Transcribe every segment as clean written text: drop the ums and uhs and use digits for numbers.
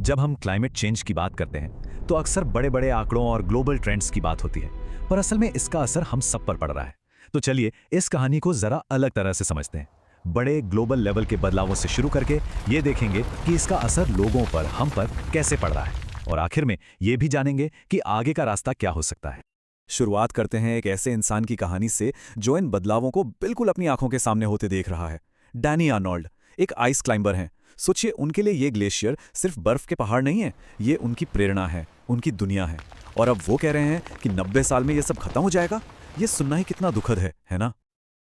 जब हम climate change की बात करते हैं तो अक्सर बड़े बड़े आंकड़ों और ग्लोबल ट्रेंड्स की बात होती है, पर असल में इसका असर हम सब पर पड़ रहा है। तो चलिए इस कहानी को जरा अलग तरह से समझते हैं। बड़े ग्लोबल लेवल के बदलावों से शुरू करके ये देखेंगे कि इसका असर लोगों पर, हम पर कैसे पड़ रहा है, और आखिर में ये भी जानेंगे कि आगे का रास्ता क्या हो सकता है। शुरुआत करते हैं एक ऐसे इंसान की कहानी से जो इन बदलावों को बिल्कुल अपनी आंखों के सामने होते देख रहा है। डैनी आर्नोल्ड एक आइस क्लाइंबर हैं। सोचिए, उनके लिए ये ग्लेशियर सिर्फ बर्फ के पहाड़ नहीं है, ये उनकी प्रेरणा है, उनकी दुनिया है। और अब वो कह रहे हैं कि 90 साल में ये सब खत्म हो जाएगा। ये सुनना ही कितना दुखद है ना?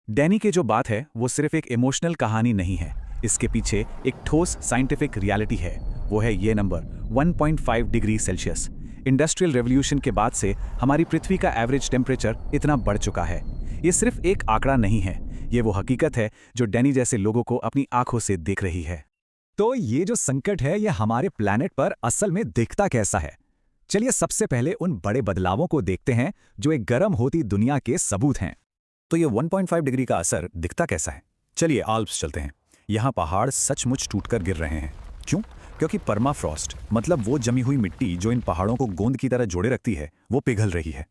डैनी की जो बात है वो सिर्फ एक इमोशनल कहानी नहीं है, इसके पीछे एक ठोस साइंटिफिक रियलिटी है। वो है ये number 1.5 degree Celsius. Industrial revolution के बाद से हमारी पृथ्वी का एवरेज टेम्परेचर इतना बढ़ चुका है। ये सिर्फ एक आंकड़ा नहीं है, ये वो हकीकत है जो डैनी जैसे लोगों को अपनी आंखों से देख रही है। तो ये जो संकट है, ये हमारे प्लैनेट पर असल में दिखता कैसा है? चलिए सबसे पहले उन बड़े बदलावों को देखते हैं जो एक गर्म होती दुनिया के सबूत हैं। तो ये 1.5 डिग्री का असर दिखता कैसा है? चलिए आल्प्स चलते हैं। यहाँ पहाड़ सचमुच टूटकर गिर रहे हैं। क्यों? क्योंकि परमाफ्रॉस्ट, मतलब वो जमी हुई मिट्टी जो इन पहाड़ों को गोंद की तरह जोड़े रखती है, वो पिघल रही है।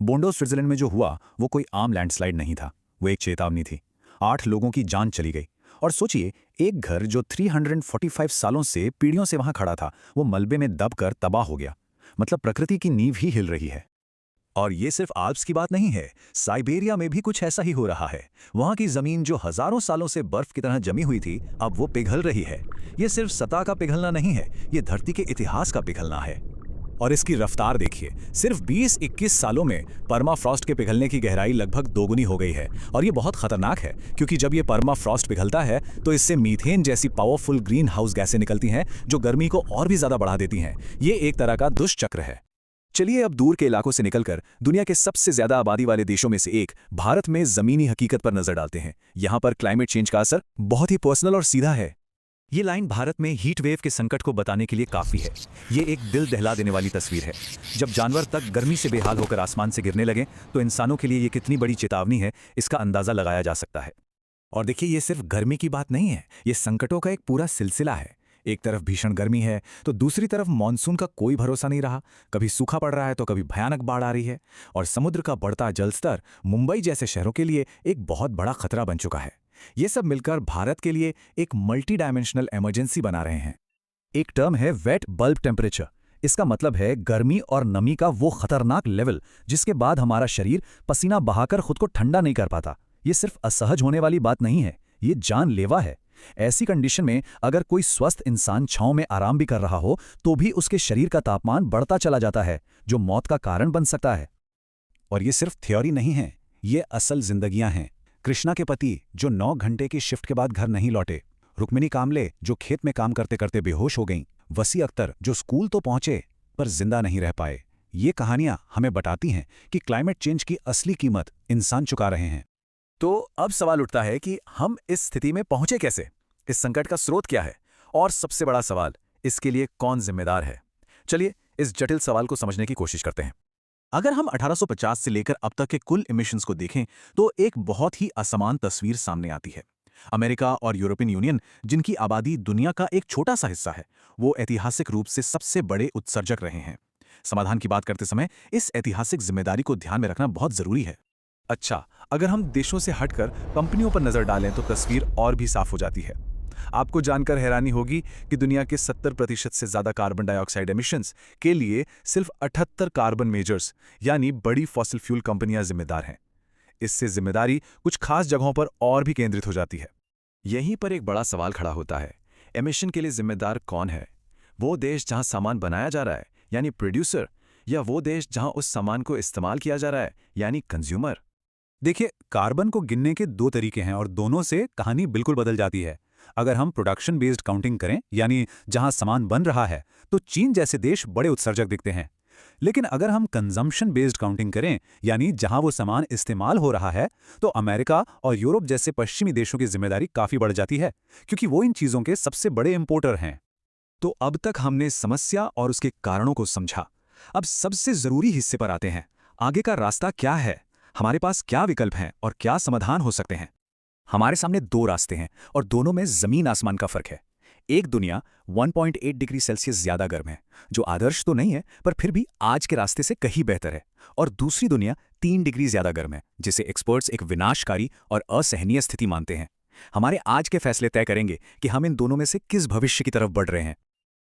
बोंडो स्विट्जरलैंड में जो हुआ वो कोई आम लैंडस्लाइड नहीं था, वो एक चेतावनी थी। 8 लोगों की जान चली गई। और सोचिए, एक घर जो 345 सालों से, पीढ़ियों से वहां खड़ा था, वो मलबे में दबकर तबाह हो गया। मतलब प्रकृति की नींव ही हिल रही है। और ये सिर्फ आल्प्स की बात नहीं है, साइबेरिया में भी कुछ ऐसा ही हो रहा है। वहां की जमीन जो हजारों सालों से बर्फ की तरह जमी हुई थी, अब वो पिघल रही है। ये सिर्फ सतह का पिघलना नहीं है, ये धरती के इतिहास का पिघलना है। और इसकी रफ्तार देखिए, सिर्फ 20-21 सालों में परमाफ्रॉस्ट के पिघलने की गहराई लगभग दोगुनी हो गई है। और ये बहुत खतरनाक है, क्योंकि जब ये परमाफ्रॉस्ट पिघलता है तो इससे मीथेन जैसी पावरफुल ग्रीन हाउस गैसें निकलती हैं जो गर्मी को और भी ज्यादा बढ़ा देती हैं। ये एक तरह का दुष्चक्र है। चलिए अब दूर के इलाकों से निकलकर दुनिया के सबसे ज्यादा आबादी वाले देशों में से एक भारत में जमीनी हकीकत पर नजर डालते हैं। यहाँ पर क्लाइमेट चेंज का असर बहुत ही पर्सनल और सीधा है। ये लाइन भारत में हीट वेव के संकट को बताने के लिए काफी है। ये एक दिल दहला देने वाली तस्वीर है। जब जानवर तक गर्मी से बेहाल होकर आसमान से गिरने लगे तो इंसानों के लिए ये कितनी बड़ी चेतावनी है, इसका अंदाजा लगाया जा सकता है। और देखिए, ये सिर्फ गर्मी की बात नहीं है, ये संकटों का एक पूरा सिलसिला है। एक तरफ भीषण गर्मी है तो दूसरी तरफ मानसून का कोई भरोसा नहीं रहा। कभी सूखा पड़ रहा है तो कभी भयानक बाढ़ आ रही है। और समुद्र का बढ़ता जलस्तर मुंबई जैसे शहरों के लिए एक बहुत बड़ा खतरा बन चुका है। ये सब मिलकर भारत के लिए एक मल्टी डायमेंशनल इमरजेंसी बना रहे हैं। एक टर्म है वेट बल्ब टेम्परेचर। इसका मतलब है गर्मी और नमी का वो खतरनाक लेवल जिसके बाद हमारा शरीर पसीना बहाकर खुद को ठंडा नहीं कर पाता। ये सिर्फ असहज होने वाली बात नहीं है, ये जानलेवा है। ऐसी कंडीशन में अगर कोई स्वस्थ इंसान छांव में आराम भी कर रहा हो तो भी उसके शरीर का तापमान बढ़ता चला जाता है, जो मौत का कारण बन सकता है। और ये सिर्फ थ्योरी नहीं है, ये असल जिंदगियां हैं। कृष्णा के पति जो 9 घंटे की शिफ्ट के बाद घर नहीं लौटे, रुक्मिणी कामले जो खेत में काम करते करते बेहोश हो गईं, वसी अख्तर जो स्कूल तो पहुंचे पर जिंदा नहीं रह पाए। ये कहानियां हमें बताती हैं कि क्लाइमेट चेंज की असली कीमत इंसान चुका रहे हैं। तो अब सवाल उठता है कि हम इस स्थिति में पहुंचे कैसे? इस संकट का स्रोत क्या है? और सबसे बड़ा सवाल, इसके लिए कौन जिम्मेदार है? चलिए इस जटिल सवाल को समझने की कोशिश करते हैं। अगर हम 1850 से लेकर अब तक के कुल इमिशंस को देखें तो एक बहुत ही असमान तस्वीर सामने आती है। अमेरिका और यूरोपियन यूनियन, जिनकी आबादी दुनिया का एक छोटा सा हिस्सा है, वो ऐतिहासिक रूप से सबसे बड़े उत्सर्जक रहे हैं। समाधान की बात करते समय इस ऐतिहासिक जिम्मेदारी को ध्यान में रखना बहुत जरूरी है। अच्छा, अगर हम देशों से हटकर कंपनियों पर नजर डालें तो तस्वीर और भी साफ हो जाती है। आपको जानकर हैरानी होगी कि दुनिया के 70% से ज्यादा कार्बन डाइऑक्साइड एमिशंस के लिए सिर्फ 78 कार्बन मेजर्स यानी बड़ी फॉसिल फ्यूल कंपनियां जिम्मेदार हैं। इससे जिम्मेदारी कुछ खास जगहों पर और भी केंद्रित हो जाती है। यहीं पर एक बड़ा सवाल खड़ा होता है, एमिशन के लिए जिम्मेदार कौन है? वो देश जहां सामान बनाया जा रहा है यानी प्रोड्यूसर, या वो देश जहां उस सामान को इस्तेमाल किया जा रहा है यानी कंज्यूमर? देखिए, कार्बन को गिनने के 2 तरीके हैं और दोनों से कहानी बिल्कुल बदल जाती है। अगर हम प्रोडक्शन बेस्ड काउंटिंग करें, यानी जहां सामान बन रहा है, तो चीन जैसे देश बड़े उत्सर्जक दिखते हैं। लेकिन अगर हम कंजम्पशन बेस्ड काउंटिंग करें, यानी जहां वो सामान इस्तेमाल हो रहा है, तो अमेरिका और यूरोप जैसे पश्चिमी देशों की जिम्मेदारी काफी बढ़ जाती है, क्योंकि वो इन चीजों के सबसे बड़े इंपोर्टर हैं। तो अब तक हमने समस्या और उसके कारणों को समझा। अब सबसे जरूरी हिस्से पर आते हैं, आगे का रास्ता क्या है? हमारे पास क्या विकल्प हैं और क्या समाधान हो सकते हैं? हमारे सामने 2 रास्ते हैं और दोनों में जमीन आसमान का फर्क है। एक दुनिया 1.8 डिग्री सेल्सियस ज्यादा गर्म है, जो आदर्श तो नहीं है पर फिर भी आज के रास्ते से कहीं बेहतर है। और दूसरी दुनिया 3 डिग्री ज्यादा गर्म है, जिसे एक्सपर्ट्स एक विनाशकारी और असहनीय स्थिति मानते हैं। हमारे आज के फैसले तय करेंगे कि हम इन दोनों में से किस भविष्य की तरफ बढ़ रहे हैं।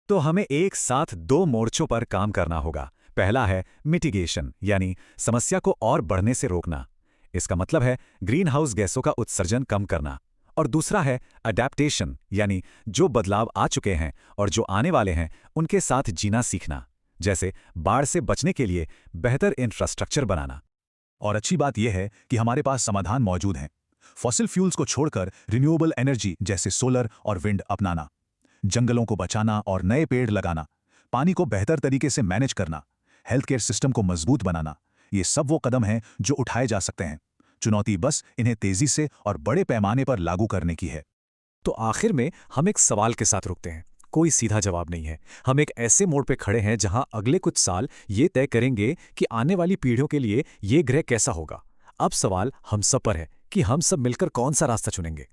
तो हमें एक साथ 2 मोर्चों पर काम करना होगा। पहला है मिटिगेशन, यानी समस्या को और बढ़ने से रोकना। इसका मतलब है ग्रीन हाउस गैसों का उत्सर्जन कम करना। और दूसरा है अडैप्टेशन, यानी जो बदलाव आ चुके हैं और जो आने वाले हैं उनके साथ जीना सीखना, जैसे बाढ़ से बचने के लिए बेहतर इंफ्रास्ट्रक्चर बनाना। और अच्छी बात यह है कि हमारे पास समाधान मौजूद हैं। फॉसिल फ्यूल्स को छोड़कर रिन्यूएबल एनर्जी जैसे सोलर और विंड अपनाना, जंगलों को बचाना और नए पेड़ लगाना, पानी को बेहतर तरीके से मैनेज करना, हेल्थ केयर सिस्टम को मजबूत बनाना, ये सब वो कदम हैं जो उठाए जा सकते हैं। चुनौती बस इन्हें तेजी से और बड़े पैमाने पर लागू करने की है। तो आखिर में हम एक सवाल के साथ रुकते हैं। कोई सीधा जवाब नहीं है। हम एक ऐसे मोड़ पे खड़े हैं जहां अगले कुछ साल ये तय करेंगे कि आने वाली पीढ़ियों के लिए ये ग्रह कैसा होगा। अब सवाल हम सब पर है कि हम सब मिलकर कौन सा रास्ता चुनेंगे।